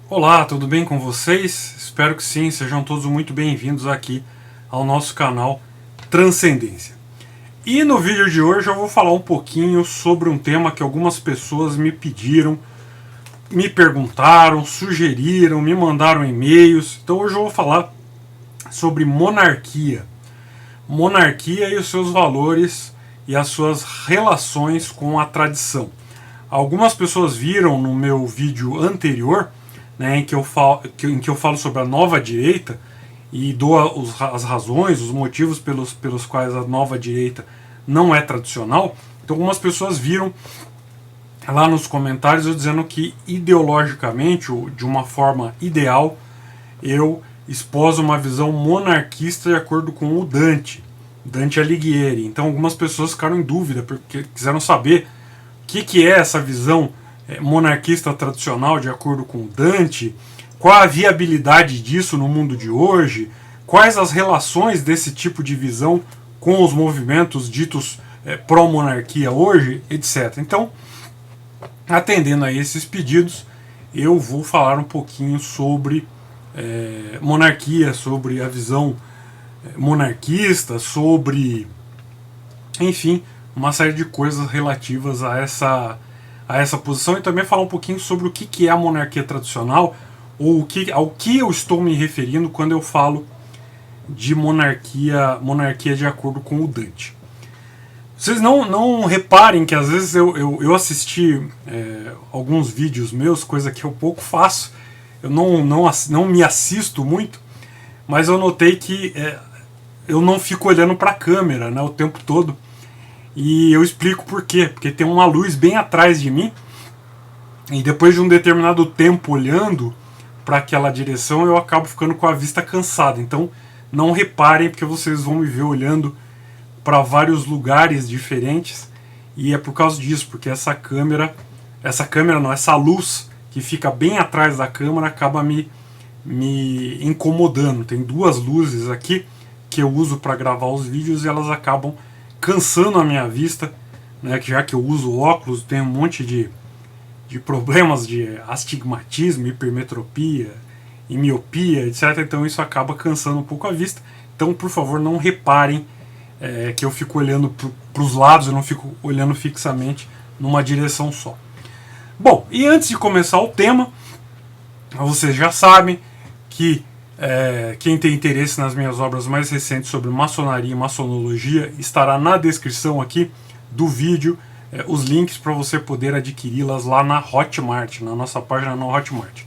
Olá, tudo bem com vocês? Espero que sim, sejam todos muito bem-vindos aqui ao nosso canal Transcendência. E no vídeo de hoje eu vou falar um pouquinho sobre um tema que algumas pessoas me pediram, me perguntaram, sugeriram, me mandaram e-mails. Então hoje eu vou falar sobre monarquia. Monarquia e os seus valores e as suas relações com a tradição. Algumas pessoas viram no meu vídeo anterior, né, em que eu falo sobre a nova direita e dou as razões, os motivos pelos quais a nova direita não é tradicional. Então algumas pessoas viram lá nos comentários eu dizendo que ideologicamente, ou de uma forma ideal, eu esposo uma visão monarquista de acordo com o Dante Alighieri. Então algumas pessoas ficaram em dúvida porque quiseram saber o que é essa visão monarquista tradicional de acordo com Dante, qual a viabilidade disso no mundo de hoje, quais as relações desse tipo de visão com os movimentos ditos pró-monarquia hoje, etc. Então, atendendo a esses pedidos, eu vou falar um pouquinho sobre monarquia, sobre a visão monarquista, sobre, enfim, uma série de coisas relativas a essa posição, e também falar um pouquinho sobre o que é a monarquia tradicional, ou ao que eu estou me referindo quando eu falo de monarquia de acordo com o Dante. Vocês não reparem que às vezes eu assisti alguns vídeos meus, coisa que eu pouco faço, eu não me assisto muito, mas eu notei que eu não fico olhando para a câmera, né, o tempo todo. E eu explico por quê. Porque tem uma luz bem atrás de mim, e depois de um determinado tempo olhando para aquela direção, eu acabo ficando com a vista cansada. Então não reparem, porque vocês vão me ver olhando para vários lugares diferentes, e é por causa disso, porque essa luz que fica bem atrás da câmera acaba me incomodando. Tem duas luzes aqui que eu uso para gravar os vídeos e elas acabam cansando a minha vista, né, que já que eu uso óculos, tenho um monte de problemas de astigmatismo, hipermetropia e miopia, etc. Então isso acaba cansando um pouco a vista. Então, por favor, não reparem que eu fico olhando para os lados, eu não fico olhando fixamente numa direção só. Bom, e antes de começar o tema, vocês já sabem que quem tem interesse nas minhas obras mais recentes sobre maçonaria e maçonologia, estará na descrição aqui do vídeo os links para você poder adquiri-las lá na Hotmart, na nossa página no Hotmart.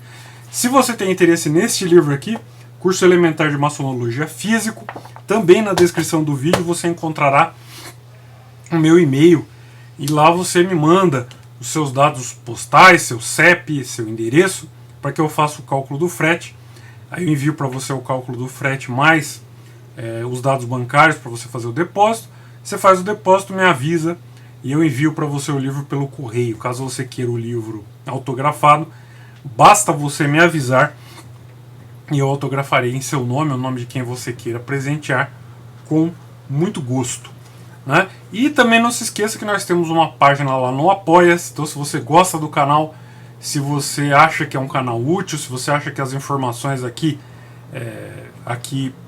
Se você tem interesse neste livro aqui, Curso Elementar de Maçonologia Físico, também na descrição do vídeo você encontrará o meu e-mail, e lá você me manda os seus dados postais, seu CEP, seu endereço, para que eu faça o cálculo do frete. Aí eu envio para você o cálculo do frete mais os dados bancários para você fazer o depósito. Você faz o depósito, me avisa e eu envio para você o livro pelo correio. Caso você queira o livro autografado, basta você me avisar e eu autografarei em seu nome, o nome de quem você queira presentear, com muito gosto, né? E também não se esqueça que nós temos uma página lá no Apoia-se. Então, se você gosta do canal, se você acha que é um canal útil, se você acha que as informações aqui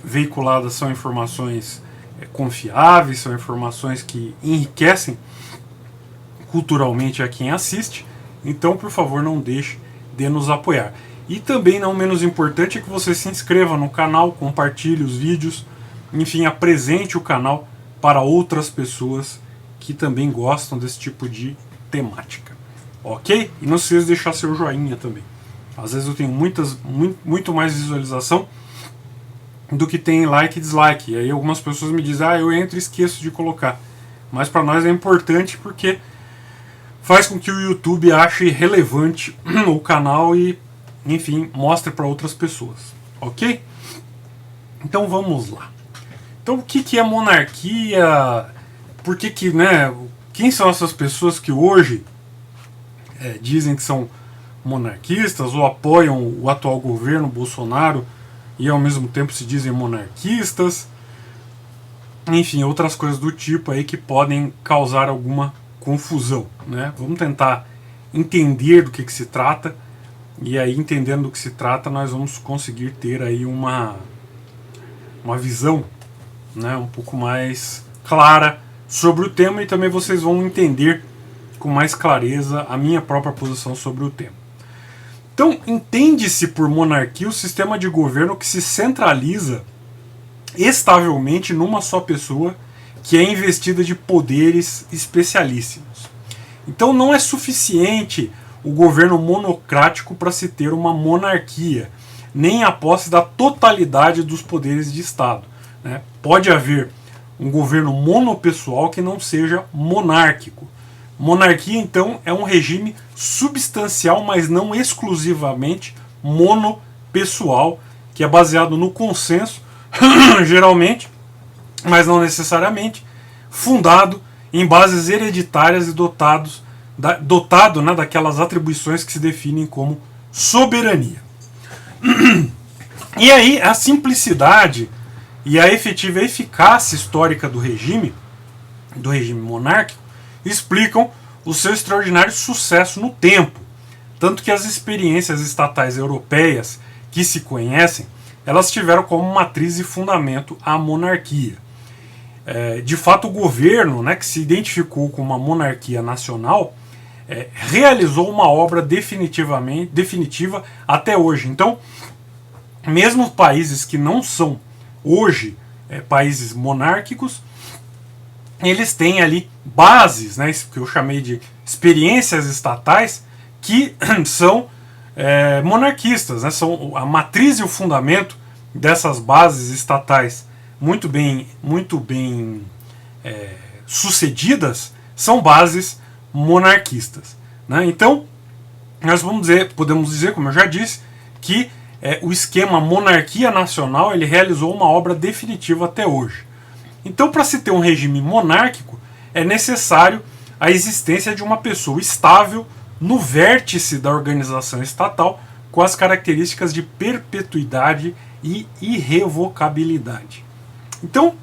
veiculadas são informações confiáveis, são informações que enriquecem culturalmente a quem assiste, então, por favor, não deixe de nos apoiar. E também, não menos importante, é que você se inscreva no canal, compartilhe os vídeos, enfim, apresente o canal para outras pessoas que também gostam desse tipo de temática. Ok? E não se esqueça de deixar seu joinha também. Às vezes eu tenho muito mais visualização do que tem like e dislike. E aí algumas pessoas me dizem, eu entro e esqueço de colocar. Mas para nós é importante porque faz com que o YouTube ache relevante o canal e, enfim, mostre para outras pessoas. Ok? Então vamos lá. Então o que é monarquia? Por que, né? Quem são essas pessoas que hoje dizem que são monarquistas ou apoiam o atual governo Bolsonaro e ao mesmo tempo se dizem monarquistas? Enfim, outras coisas do tipo aí que podem causar alguma confusão, né? Vamos tentar entender do que se trata e aí, entendendo do que se trata, nós vamos conseguir ter aí uma visão, né, um pouco mais clara sobre o tema, e também vocês vão entender com mais clareza a minha própria posição sobre o tema. Então, entende-se por monarquia o sistema de governo que se centraliza estavelmente numa só pessoa, que é investida de poderes especialíssimos. Então não é suficiente o governo monocrático para se ter uma monarquia, nem a posse da totalidade dos poderes de Estado, né? Pode haver um governo monopessoal que não seja monárquico. Monarquia, então, é um regime substancial, mas não exclusivamente monopessoal, que é baseado no consenso, geralmente, mas não necessariamente, fundado em bases hereditárias e dotado, né, daquelas atribuições que se definem como soberania. E aí a simplicidade e a efetiva eficácia histórica do regime monárquico, explicam o seu extraordinário sucesso no tempo, tanto que as experiências estatais europeias que se conhecem, elas tiveram como matriz e fundamento a monarquia. De fato, o governo, né, que se identificou com uma monarquia nacional, realizou uma obra definitiva até hoje. Então, mesmo países que não são hoje países monárquicos, eles têm ali bases, né, isso que eu chamei de experiências estatais, que são monarquistas, né, são a matriz e o fundamento dessas bases estatais muito bem sucedidas, são bases monarquistas, né? Então, nós podemos dizer, como eu já disse, que o esquema monarquia nacional ele realizou uma obra definitiva até hoje. Então, para se ter um regime monárquico, é necessário a existência de uma pessoa estável no vértice da organização estatal, com as características de perpetuidade e irrevocabilidade. Então,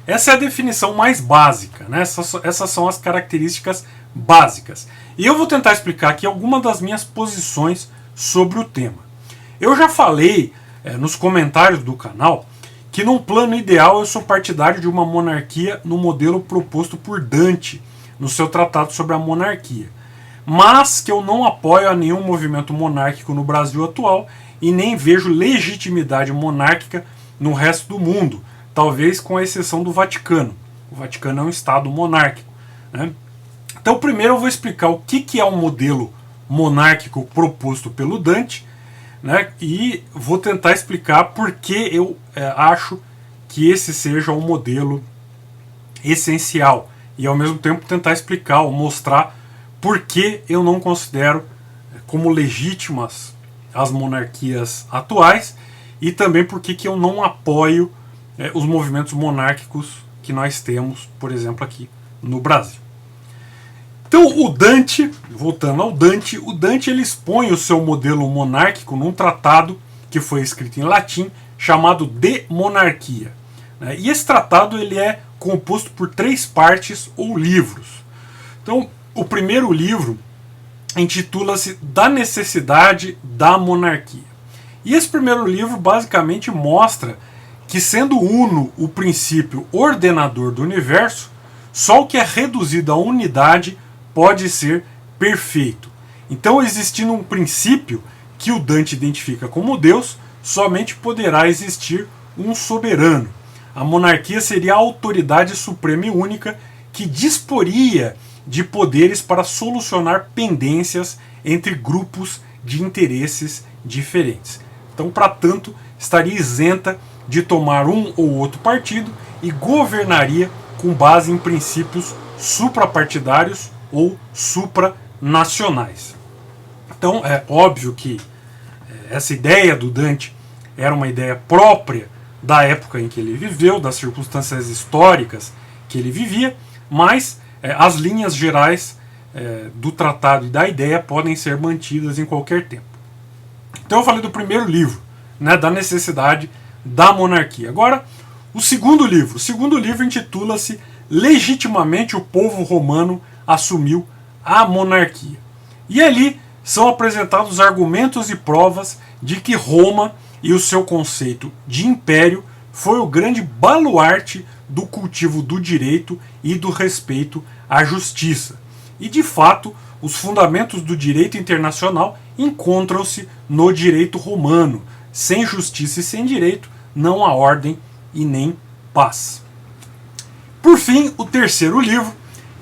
essa é a definição mais básica, né? Essas são as características básicas. E eu vou tentar explicar aqui algumas das minhas posições sobre o tema. Eu já falei nos comentários do canal que num plano ideal eu sou partidário de uma monarquia no modelo proposto por Dante no seu tratado sobre a monarquia, mas que eu não apoio a nenhum movimento monárquico no Brasil atual e nem vejo legitimidade monárquica no resto do mundo, talvez com a exceção do Vaticano. O Vaticano é um estado monárquico, né? Então primeiro eu vou explicar o que é um modelo monárquico proposto pelo Dante, né, e vou tentar explicar por que eu acho que esse seja um modelo essencial, e ao mesmo tempo tentar explicar ou mostrar por que eu não considero como legítimas as monarquias atuais, e também por que eu não apoio os movimentos monárquicos que nós temos, por exemplo, aqui no Brasil. Então o Dante, voltando ao Dante, o Dante ele expõe o seu modelo monárquico num tratado que foi escrito em latim, chamado De Monarchia. E esse tratado ele é composto por 3 partes ou livros. Então o primeiro livro intitula-se Da Necessidade da Monarquia. E esse primeiro livro basicamente mostra que, sendo uno o princípio ordenador do universo, só o que é reduzido à unidade pode ser perfeito. Então, existindo um princípio que o Dante identifica como Deus, somente poderá existir um soberano. A monarquia seria a autoridade suprema e única que disporia de poderes para solucionar pendências entre grupos de interesses diferentes. Então, para tanto, estaria isenta de tomar um ou outro partido e governaria com base em princípios suprapartidários ou supranacionais. Então é óbvio que essa ideia do Dante era uma ideia própria da época em que ele viveu, das circunstâncias históricas que ele vivia, mas as linhas gerais do tratado e da ideia podem ser mantidas em qualquer tempo. Então eu falei do primeiro livro, né, da necessidade da monarquia. Agora, o segundo livro intitula-se Legitimamente o Povo Romano Assumiu a Monarquia. E ali são apresentados argumentos e provas de que Roma e o seu conceito de império foi o grande baluarte do cultivo do direito e do respeito à justiça. E, de fato, os fundamentos do direito internacional encontram-se no direito romano. Sem justiça e sem direito, não há ordem e nem paz. Por fim, o terceiro livro,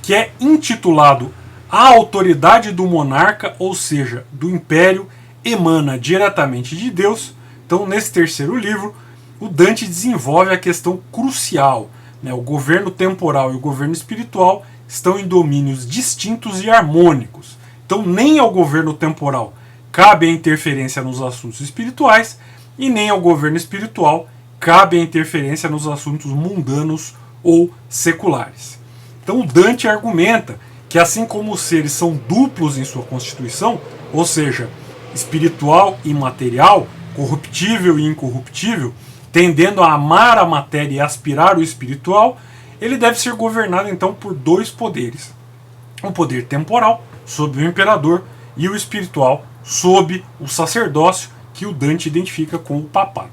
que é intitulado A Autoridade do Monarca, ou seja, do Império, emana diretamente de Deus. Então, nesse terceiro livro, o Dante desenvolve a questão crucial. O governo temporal e o governo espiritual estão em domínios distintos e harmônicos. Então, nem ao governo temporal cabe a interferência nos assuntos espirituais, e nem ao governo espiritual cabe a interferência nos assuntos mundanos ou seculares. Então, o Dante argumenta que, assim como os seres são duplos em sua constituição, ou seja, espiritual e material, corruptível e incorruptível, tendendo a amar a matéria e aspirar o espiritual, ele deve ser governado então por dois poderes: o poder temporal, sob o imperador, e o espiritual, sob o sacerdócio, que o Dante identifica com o papado.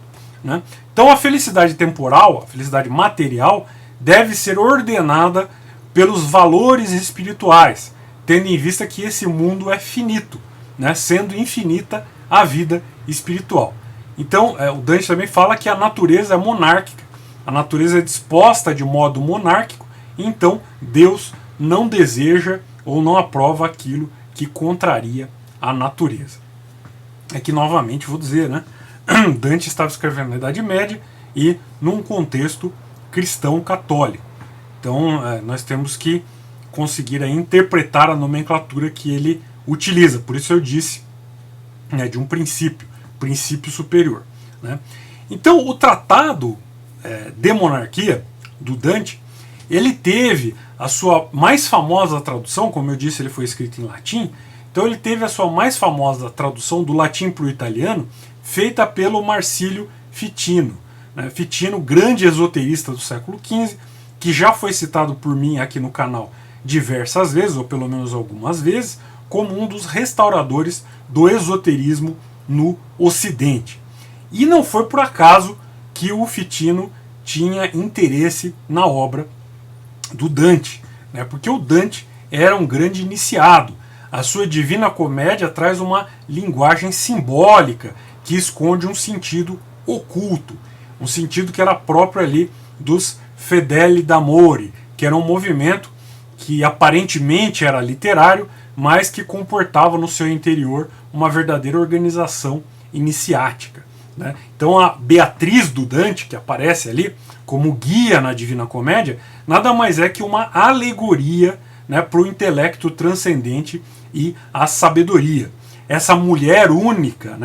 Então, a felicidade temporal, a felicidade material, deve ser ordenada pelos valores espirituais, tendo em vista que esse mundo é finito, sendo infinita a vida espiritual. Então, o Dante também fala que a natureza é monárquica, a natureza é disposta de modo monárquico, então Deus não deseja ou não aprova aquilo que contraria a natureza. Aqui novamente vou dizer, Dante estava escrevendo na Idade Média e num contexto cristão católico. Então nós temos que conseguir interpretar a nomenclatura que ele utiliza. Por isso eu disse de um princípio superior. Então o tratado de monarquia do Dante, ele teve a sua mais famosa tradução, como eu disse, ele foi escrito em latim, então ele teve a sua mais famosa tradução do latim para o italiano, feita pelo Marsilio Ficino. Ficino, grande esoterista do século XV, que já foi citado por mim aqui no canal diversas vezes, ou pelo menos algumas vezes, como um dos restauradores do esoterismo no Ocidente. E não foi por acaso que o Ficino tinha interesse na obra do Dante, porque o Dante era um grande iniciado. A sua Divina Comédia traz uma linguagem simbólica que esconde um sentido oculto, um sentido que era próprio ali dos Fedeli d'Amore, que era um movimento que aparentemente era literário, mas que comportava no seu interior uma verdadeira organização iniciática. Então a Beatriz do Dante, que aparece ali como guia na Divina Comédia, nada mais é que uma alegoria para o intelecto transcendente e a sabedoria. Essa mulher única,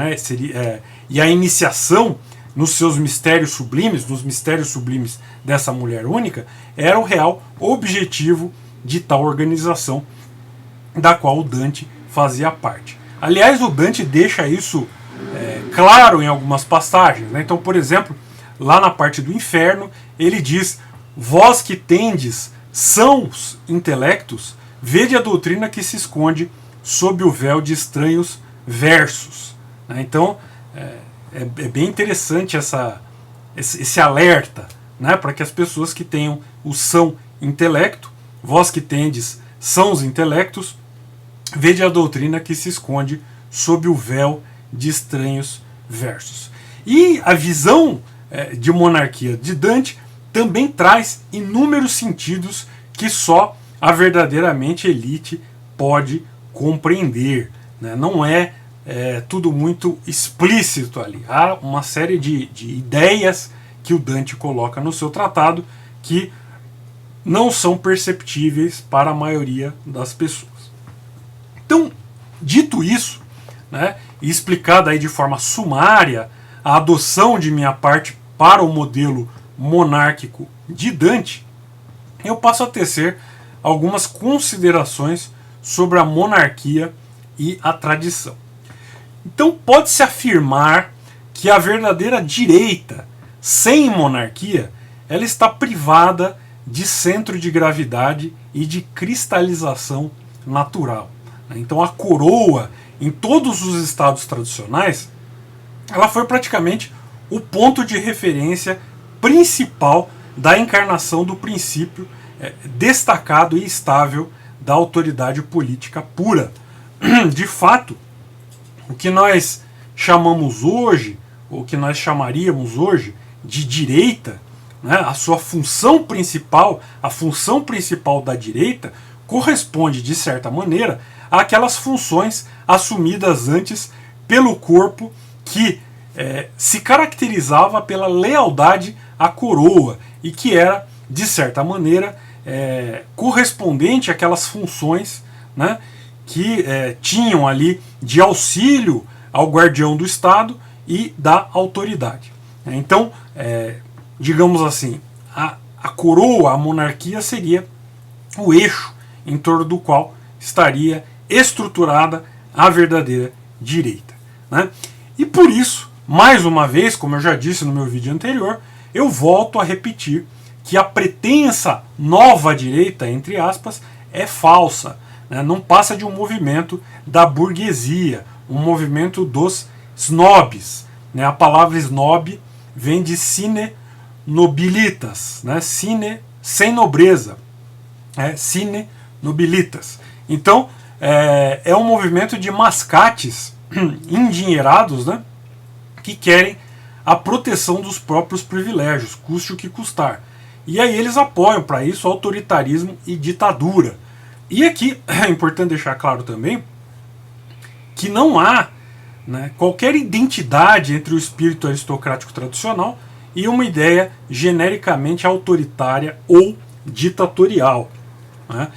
e a iniciação nos seus mistérios sublimes, nos mistérios sublimes dessa mulher única, era o real objetivo de tal organização da qual o Dante fazia parte. Aliás, o Dante deixa isso claro em algumas passagens. Então, por exemplo, lá na parte do inferno, ele diz: vós que tendes sãos intelectos, vede a doutrina que se esconde sob o véu de estranhos versos. Então, é bem interessante esse alerta, para que as pessoas que tenham o são intelecto, vós que tendes sãos intelectos, vede a doutrina que se esconde sob o véu de estranhos versos. E a visão de monarquia de Dante também traz inúmeros sentidos que só a verdadeiramente elite pode compreender. Não é tudo muito explícito ali. Há uma série de ideias que o Dante coloca no seu tratado que não são perceptíveis para a maioria das pessoas. Então, dito isso, e explicada aí de forma sumária a adoção de minha parte para o modelo monárquico de Dante, eu passo a tecer algumas considerações sobre a monarquia e a tradição. Então, pode-se afirmar que a verdadeira direita, sem monarquia, ela está privada de centro de gravidade e de cristalização natural. Então, a coroa em todos os estados tradicionais, ela foi praticamente o ponto de referência principal da encarnação do princípio destacado e estável da autoridade política pura. De fato, o que nós chamamos hoje, ou que nós chamaríamos hoje de direita, né, a sua função principal, a função principal da direita, corresponde, de certa maneira, àquelas funções assumidas antes pelo corpo que se caracterizava pela lealdade à coroa e que era, de certa maneira, correspondente àquelas funções, né, que tinham ali de auxílio ao guardião do Estado e da autoridade. Então, digamos assim, a coroa, a monarquia seria o eixo em torno do qual estaria estruturada a verdadeira direita, né? E por isso, mais uma vez, como eu já disse no meu vídeo anterior, eu volto a repetir que a pretensa nova direita, entre aspas, é falsa, né? Não passa de um movimento da burguesia, um movimento dos snobs, né? A palavra snob vem de sine nobilitas, né? Sine, sem nobreza, sine nobilitas. Então, é um movimento de mascates endinheirados, né, que querem a proteção dos próprios privilégios, custe o que custar. E aí eles apoiam para isso autoritarismo e ditadura. E aqui é importante deixar claro também que não há, né, qualquer identidade entre o espírito aristocrático tradicional e uma ideia genericamente autoritária ou ditatorial, né?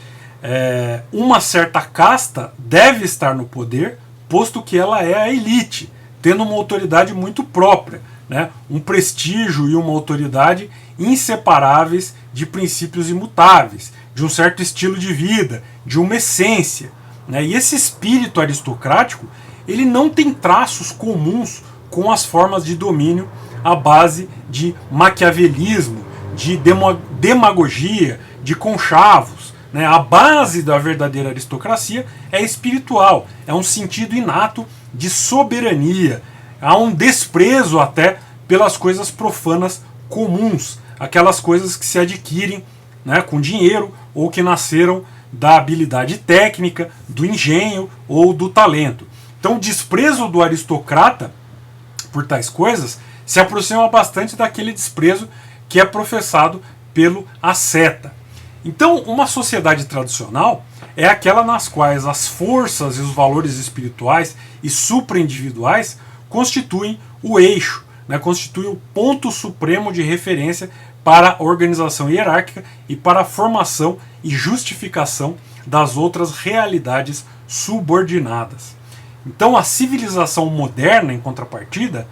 Uma certa casta deve estar no poder, posto que ela é a elite, tendo uma autoridade muito própria, né? Um prestígio e uma autoridade inseparáveis de princípios imutáveis, de um certo estilo de vida, de uma essência, né? E esse espírito aristocrático, ele não tem traços comuns com as formas de domínio à base de maquiavelismo, de demagogia, de conchavos, né? A base da verdadeira aristocracia é espiritual, é um sentido inato de soberania, há um desprezo até pelas coisas profanas comuns, aquelas coisas que se adquirem, né, com dinheiro ou que nasceram da habilidade técnica, do engenho ou do talento. Então o desprezo do aristocrata por tais coisas se aproxima bastante daquele desprezo que é professado pelo asceta. Então, uma sociedade tradicional é aquela nas quais as forças e os valores espirituais e supraindividuais constituem o eixo, né, constituem o ponto supremo de referência para a organização hierárquica e para a formação e justificação das outras realidades subordinadas. Então, a civilização moderna, em contrapartida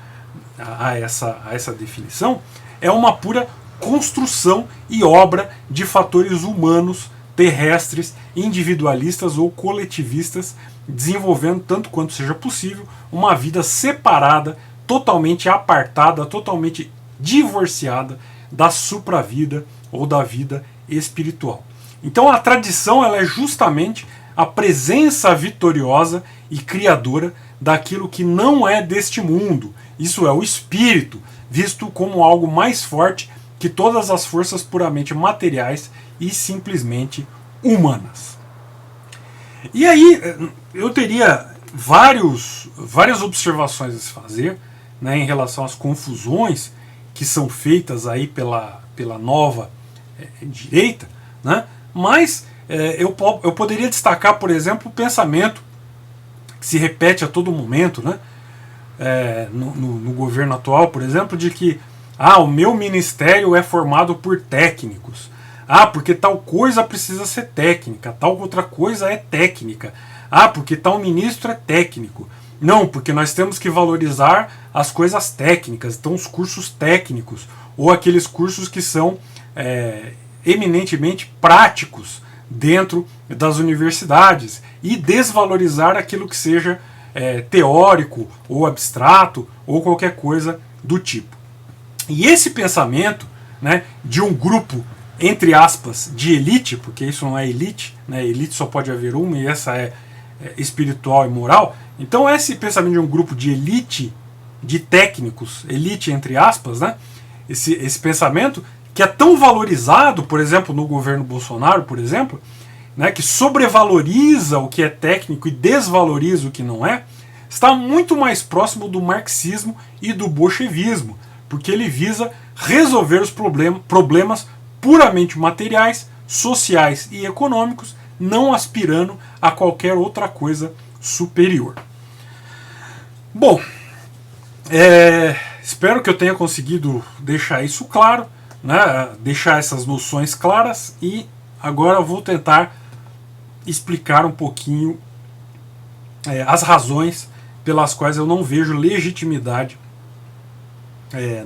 a essa definição, é uma pura construção e obra de fatores humanos, terrestres, individualistas ou coletivistas, desenvolvendo, tanto quanto seja possível, uma vida separada, totalmente apartada, totalmente divorciada da supra-vida ou da vida espiritual. Então a tradição, ela é justamente a presença vitoriosa e criadora daquilo que não é deste mundo. Isso é o espírito, visto como algo mais forte que todas as forças puramente materiais e simplesmente humanas. E aí eu teria várias observações a se fazer, né, em relação às confusões que são feitas aí pela nova direita, né, mas eu poderia destacar, por exemplo, o pensamento que se repete a todo momento, né, no governo atual, por exemplo, de que o meu ministério é formado por técnicos. Porque tal coisa precisa ser técnica, tal outra coisa é técnica. Porque tal ministro é técnico. Não, porque nós temos que valorizar as coisas técnicas, então os cursos técnicos, ou aqueles cursos que são eminentemente práticos dentro das universidades, e desvalorizar aquilo que seja teórico, ou abstrato, ou qualquer coisa do tipo. E esse pensamento, né, de um grupo, entre aspas, de elite, porque isso não é elite, né, elite só pode haver uma e essa é espiritual e moral, Então esse pensamento de um grupo de elite, de técnicos, elite entre aspas, né? Esse pensamento que é tão valorizado, por exemplo, no governo Bolsonaro, por exemplo, né, que sobrevaloriza o que é técnico e desvaloriza o que não é, está muito mais próximo do marxismo e do bolchevismo, porque ele visa resolver os problemas puramente materiais, sociais e econômicos, não aspirando a qualquer outra coisa superior. Bom, espero que eu tenha conseguido deixar isso claro, né, deixar essas noções claras, e agora eu vou tentar explicar um pouquinho as razões pelas quais eu não vejo legitimidade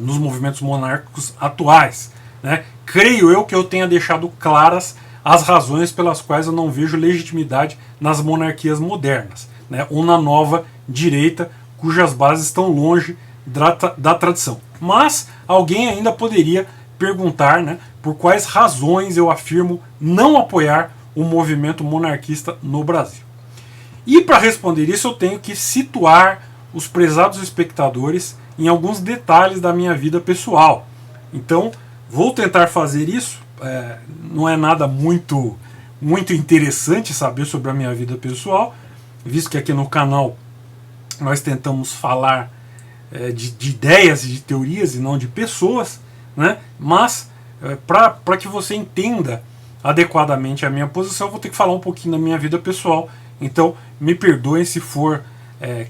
nos movimentos monárquicos atuais. Né? Creio eu que eu tenha deixado claras as razões pelas quais eu não vejo legitimidade nas monarquias modernas, né? Ou na nova direita, cujas bases estão longe da tradição. Mas alguém ainda poderia perguntar, né, por quais razões eu afirmo não apoiar o movimento monarquista no Brasil. E para responder isso eu tenho que situar os prezados espectadores em alguns detalhes da minha vida pessoal. Então vou tentar fazer isso. Não é nada muito interessante saber sobre a minha vida pessoal, visto que aqui no canal nós tentamos falar de ideias e de teorias e não de pessoas, né? Mas para que você entenda adequadamente a minha posição, eu vou ter que falar um pouquinho da minha vida pessoal. Então me perdoem se for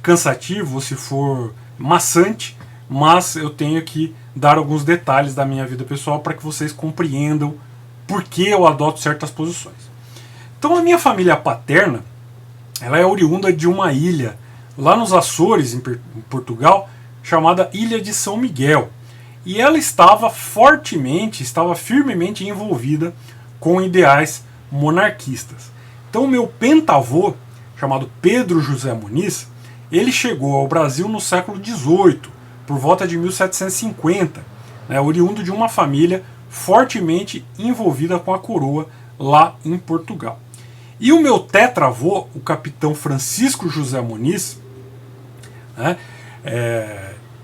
cansativo ou se for maçante, mas eu tenho que dar alguns detalhes da minha vida pessoal para que vocês compreendam por que eu adoto certas posições. Então a minha família paterna, ela é oriunda de uma ilha lá nos Açores, em Portugal, chamada Ilha de São Miguel. E ela estava firmemente envolvida com ideais monarquistas. Então meu pentavô, chamado Pedro José Muniz, ele chegou ao Brasil no século XVIII, por volta de 1750, né, oriundo de uma família fortemente envolvida com a coroa lá em Portugal. E o meu tetravô, o capitão Francisco José Muniz, né,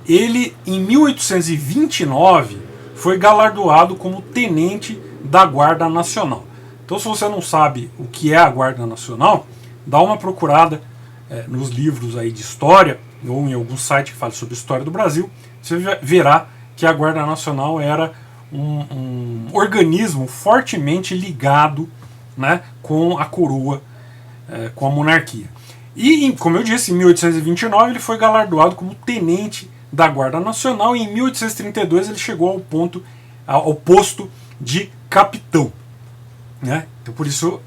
ele em 1829 foi galardoado como tenente da Guarda Nacional. Então, se você não sabe o que é a Guarda Nacional, dá uma procurada nos livros aí de história ou em algum site que fale sobre a história do Brasil. Você verá que a Guarda Nacional era um organismo fortemente ligado, né, com a coroa, com a monarquia. E, como eu disse, em 1829 ele foi galardoado como tenente da Guarda Nacional, e em 1832 ele chegou ao posto de capitão. Né? Então, por isso,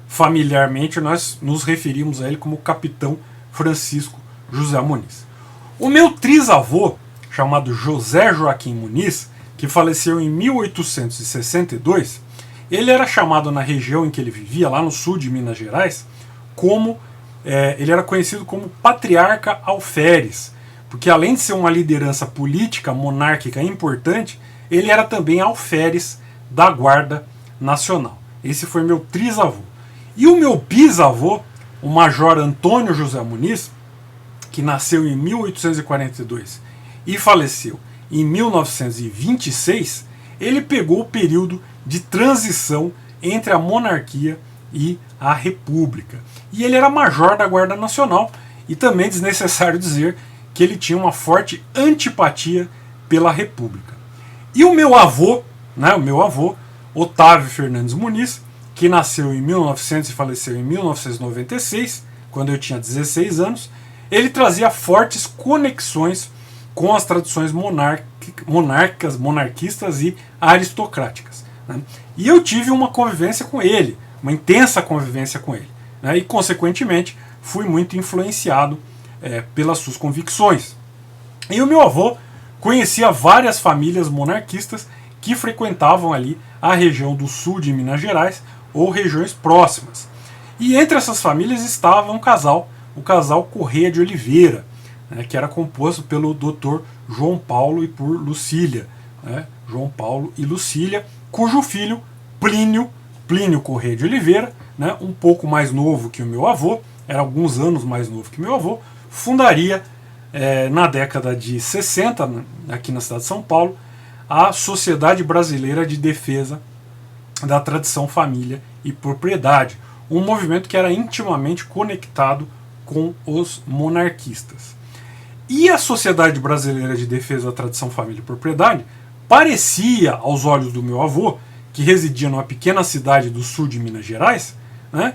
familiarmente, nós nos referimos a ele como Capitão Francisco José Muniz. O meu trisavô, chamado José Joaquim Muniz, que faleceu em 1862, ele era chamado na região em que ele vivia, lá no sul de Minas Gerais, ele era conhecido como Patriarca Alferes, porque além de ser uma liderança política monárquica importante, ele era também alferes da Guarda Nacional. Esse foi meu trisavô. E o meu bisavô, o Major Antônio José Muniz, que nasceu em 1842 e faleceu em 1926, ele pegou o período de transição entre a monarquia e a república. E ele era major da Guarda Nacional, e também é desnecessário dizer que ele tinha uma forte antipatia pela república. E o meu avô, Otávio Fernandes Muniz, que nasceu em 1900 e faleceu em 1996, quando eu tinha 16 anos, ele trazia fortes conexões com as tradições monarquistas e aristocráticas. Né? E eu tive uma convivência com ele, uma intensa convivência com ele. Né? E, consequentemente, fui muito influenciado pelas suas convicções. E o meu avô conhecia várias famílias monarquistas que frequentavam ali a região do sul de Minas Gerais ou regiões próximas. E entre essas famílias estava o casal Correia de Oliveira, né, que era composto pelo Dr. João Paulo e por Lucília, né, João Paulo e Lucília, cujo filho Plínio Correia de Oliveira, né, um pouco mais novo que o meu avô, era alguns anos mais novo que meu avô, fundaria na década de 60, aqui na cidade de São Paulo, a Sociedade Brasileira de Defesa da Tradição, Família e Propriedade, um movimento que era intimamente conectado com os monarquistas. E a Sociedade Brasileira de Defesa da Tradição, Família e Propriedade parecia, aos olhos do meu avô, que residia numa pequena cidade do sul de Minas Gerais, né,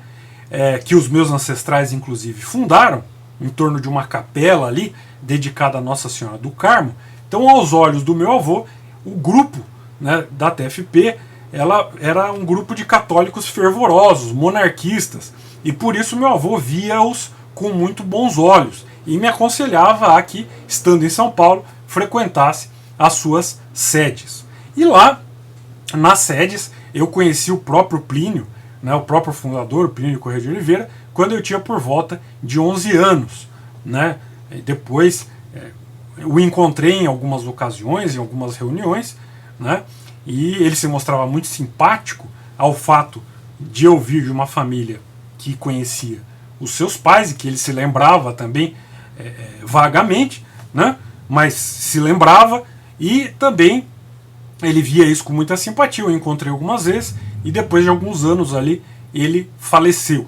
que os meus ancestrais inclusive fundaram, em torno de uma capela ali, dedicada a Nossa Senhora do Carmo. Então, aos olhos do meu avô, o grupo, né, da TFP, ela era um grupo de católicos fervorosos, monarquistas, e por isso meu avô via-os com muito bons olhos e me aconselhava a que, estando em São Paulo, frequentasse as suas sedes. E lá, nas sedes, eu conheci o próprio Plínio, né, o próprio fundador, o Plínio Corrêa de Oliveira, quando eu tinha por volta de 11 anos. Né? E depois o encontrei em algumas ocasiões, em algumas reuniões, né? E ele se mostrava muito simpático ao fato de eu vir de uma família que conhecia os seus pais e que ele se lembrava também vagamente, né? Mas se lembrava, e também ele via isso com muita simpatia. Eu encontrei algumas vezes e depois de alguns anos ali ele faleceu.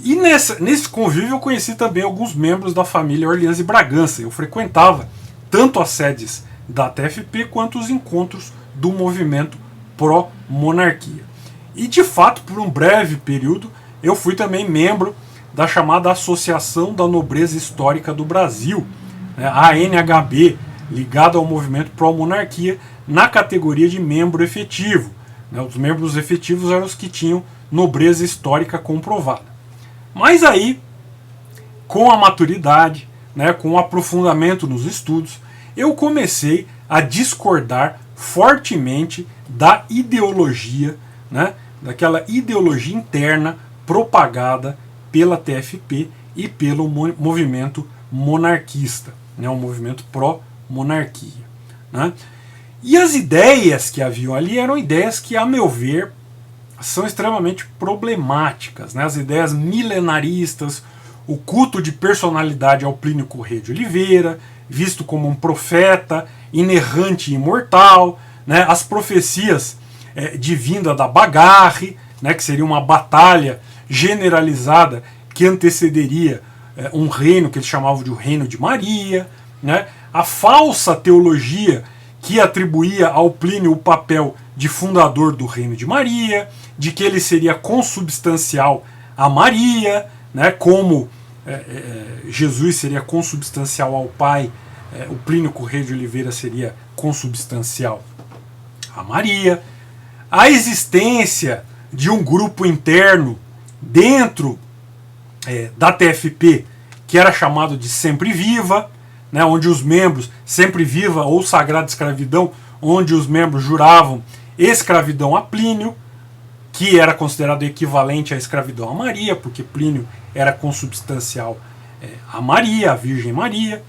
E nesse convívio eu conheci também alguns membros da família Orleans e Bragança. Eu frequentava tanto as sedes da TFP quanto os encontros do movimento pró-monarquia. E de fato, por um breve período, eu fui também membro da chamada Associação da Nobreza Histórica do Brasil, né, a ANHB, ligada ao movimento pró-monarquia, na categoria de membro efetivo. Né, os membros efetivos eram os que tinham nobreza histórica comprovada. Mas aí, com a maturidade, né, com o aprofundamento nos estudos, eu comecei a discordar fortemente da ideologia, né, daquela ideologia interna propagada pela TFP e pelo movimento monarquista, né, um movimento pró-monarquia. Né. E as ideias que haviam ali eram ideias que, a meu ver, são extremamente problemáticas, né? As ideias milenaristas, o culto de personalidade ao Plínio Corrêa de Oliveira, visto como um profeta inerrante e imortal, né? As profecias de vinda da Bagarre, né? Que seria uma batalha generalizada que antecederia um reino que eles chamavam de o Reino de Maria, né? A falsa teologia que atribuía ao Plínio o papel de fundador do Reino de Maria, de que ele seria consubstancial a Maria, né, como Jesus seria consubstancial ao Pai, o Plínio Corrêa de Oliveira seria consubstancial a Maria. A existência de um grupo interno dentro da TFP, que era chamado de Sempre Viva, né, onde os membros, Sempre Viva ou Sagrada Escravidão, onde os membros juravam escravidão a Plínio, que era considerado equivalente à escravidão a Maria, porque Plínio era consubstancial a Maria, a Virgem Maria.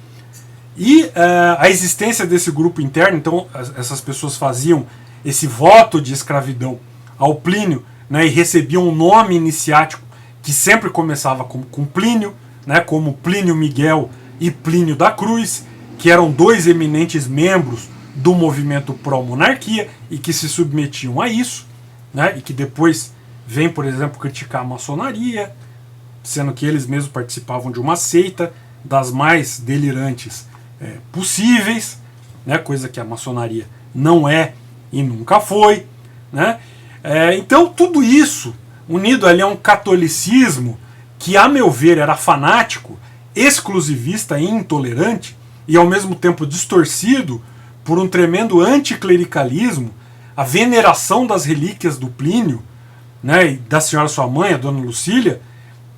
E a existência desse grupo interno, então essas pessoas faziam esse voto de escravidão ao Plínio, né, e recebiam um nome iniciático que sempre começava com Plínio, né, como Plínio Miguel e Plínio da Cruz, que eram dois eminentes membros do movimento pró-monarquia e que se submetiam a isso, né, e que depois vem, por exemplo, criticar a maçonaria, sendo que eles mesmos participavam de uma seita das mais delirantes possíveis, né, coisa que a maçonaria não é e nunca foi. Né. Então tudo isso, unido ali a um catolicismo que, a meu ver, era fanático, exclusivista e intolerante, e ao mesmo tempo distorcido por um tremendo anticlericalismo, a veneração das relíquias do Plínio, né, e da senhora sua mãe, a dona Lucília,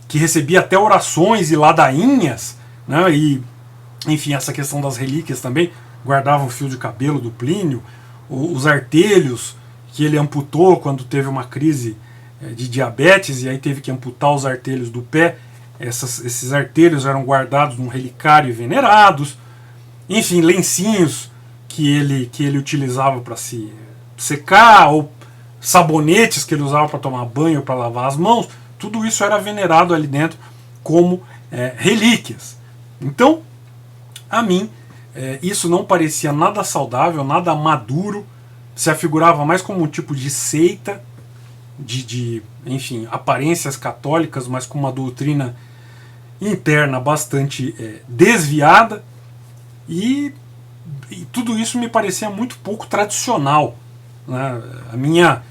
que recebia até orações e ladainhas, né, e enfim, essa questão das relíquias também, guardavam o fio de cabelo do Plínio, os artelhos que ele amputou quando teve uma crise de diabetes, e aí teve que amputar os artelhos do pé. Esses artelhos eram guardados num relicário e venerados. Enfim, lencinhos que ele utilizava para se secar, ou sabonetes que ele usava para tomar banho, para lavar as mãos. Tudo isso era venerado ali dentro como relíquias. Então, a mim, isso não parecia nada saudável, nada maduro, se afigurava mais como um tipo de seita, enfim, aparências católicas, mas com uma doutrina interna bastante desviada, e tudo isso me parecia muito pouco tradicional, né? A minha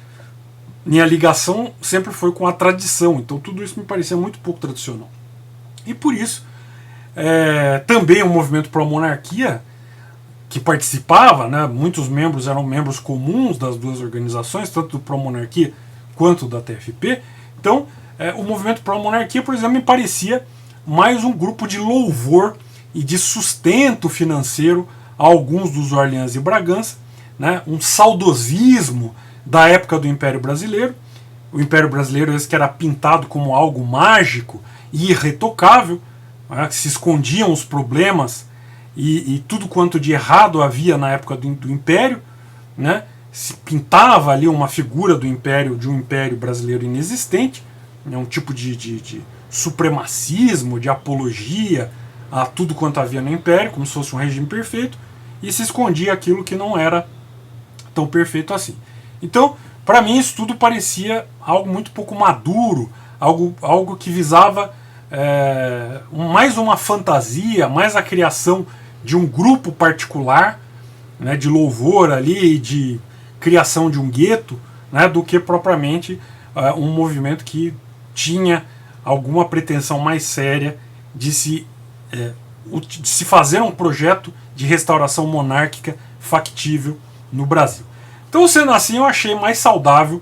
ligação sempre foi com a tradição, então tudo isso me parecia muito pouco tradicional. E por isso, também o movimento pró-monarquia, que participava, né, muitos membros eram membros comuns das duas organizações, tanto do pró-monarquia quanto da TFP. Então, o movimento pró-monarquia, por exemplo, me parecia mais um grupo de louvor e de sustento financeiro a alguns dos Orleans e Bragança, né, um saudosismo da época do Império Brasileiro. O Império Brasileiro, esse que era pintado como algo mágico e irretocável, né, que se escondiam os problemas e tudo quanto de errado havia na época do Império, né, se pintava ali uma figura do Império, de um Império brasileiro inexistente, né, um tipo de supremacismo, de apologia a tudo quanto havia no Império, como se fosse um regime perfeito, e se escondia aquilo que não era tão perfeito assim. Então, para mim, isso tudo parecia algo muito pouco maduro, algo que visava mais uma fantasia, mais a criação de um grupo particular, né, de louvor ali, de criação de um gueto, né, do que propriamente um movimento que tinha alguma pretensão mais séria de se fazer um projeto de restauração monárquica factível no Brasil. Então, sendo assim, eu achei mais saudável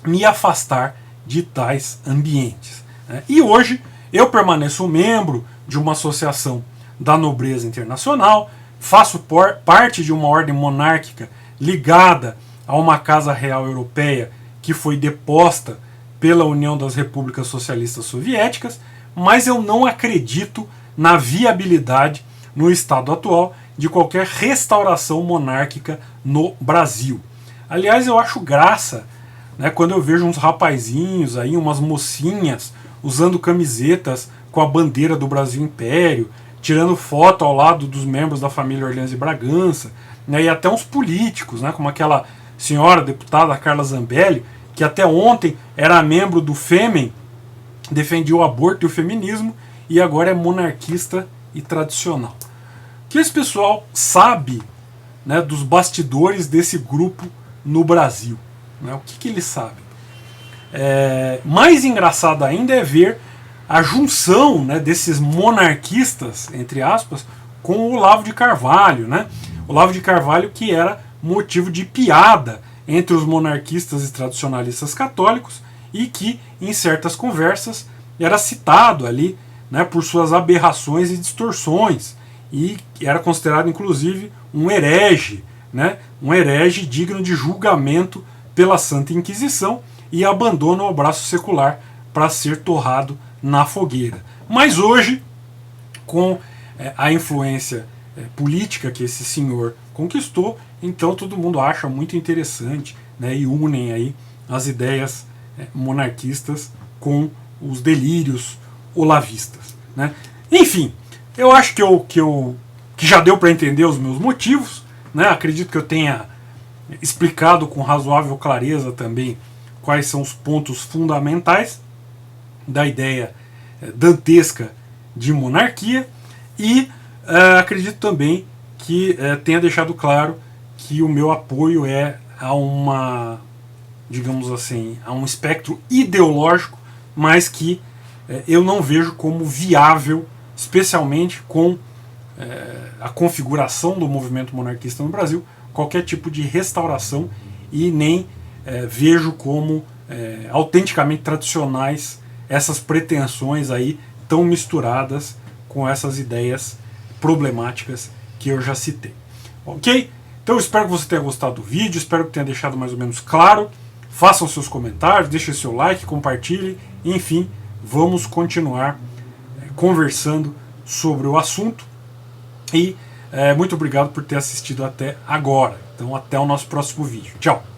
me afastar de tais ambientes, né? E hoje eu permaneço membro de uma associação da nobreza internacional, faço parte de uma ordem monárquica ligada a uma casa real europeia que foi deposta pela União das Repúblicas Socialistas Soviéticas, mas eu não acredito na viabilidade, no estado atual, de qualquer restauração monárquica no Brasil. Aliás, eu acho graça, né, quando eu vejo uns rapazinhos aí, umas mocinhas, usando camisetas com a bandeira do Brasil Império, tirando foto ao lado dos membros da família Orleans e Bragança, né, e até uns políticos, né, como aquela senhora deputada Carla Zambelli, que até ontem era membro do Fêmen, defendia o aborto e o feminismo, e agora é monarquista e tradicional. O que esse pessoal sabe, né, dos bastidores desse grupo no Brasil? Né, o que eles sabem? Mais engraçado ainda é ver a junção, né, desses monarquistas, entre aspas, com o Olavo de Carvalho. Né? Olavo de Carvalho, que era motivo de piada entre os monarquistas e tradicionalistas católicos, e que, em certas conversas, era citado ali, né, por suas aberrações e distorções, e era considerado, inclusive, um herege, né, um herege digno de julgamento pela Santa Inquisição, e abandono ao braço secular para ser torrado na fogueira. Mas hoje, com a influência política que esse senhor conquistou, então todo mundo acha muito interessante, né, e unem aí as ideias monarquistas com os delírios olavistas. Né? Enfim, eu acho que já deu para entender os meus motivos, né? Acredito que eu tenha explicado com razoável clareza também quais são os pontos fundamentais da ideia dantesca de monarquia, e acredito também que tenha deixado claro que o meu apoio é a uma, digamos assim, a um espectro ideológico, mas que eu não vejo como viável, especialmente com a configuração do movimento monarquista no Brasil, qualquer tipo de restauração, e nem vejo como autenticamente tradicionais essas pretensões aí tão misturadas com essas ideias problemáticas que eu já citei. Ok? Então eu espero que você tenha gostado do vídeo, espero que tenha deixado mais ou menos claro. Façam seus comentários, deixem seu like, compartilhem, enfim, vamos continuar conversando sobre o assunto. E muito obrigado por ter assistido até agora. Então até o nosso próximo vídeo. Tchau!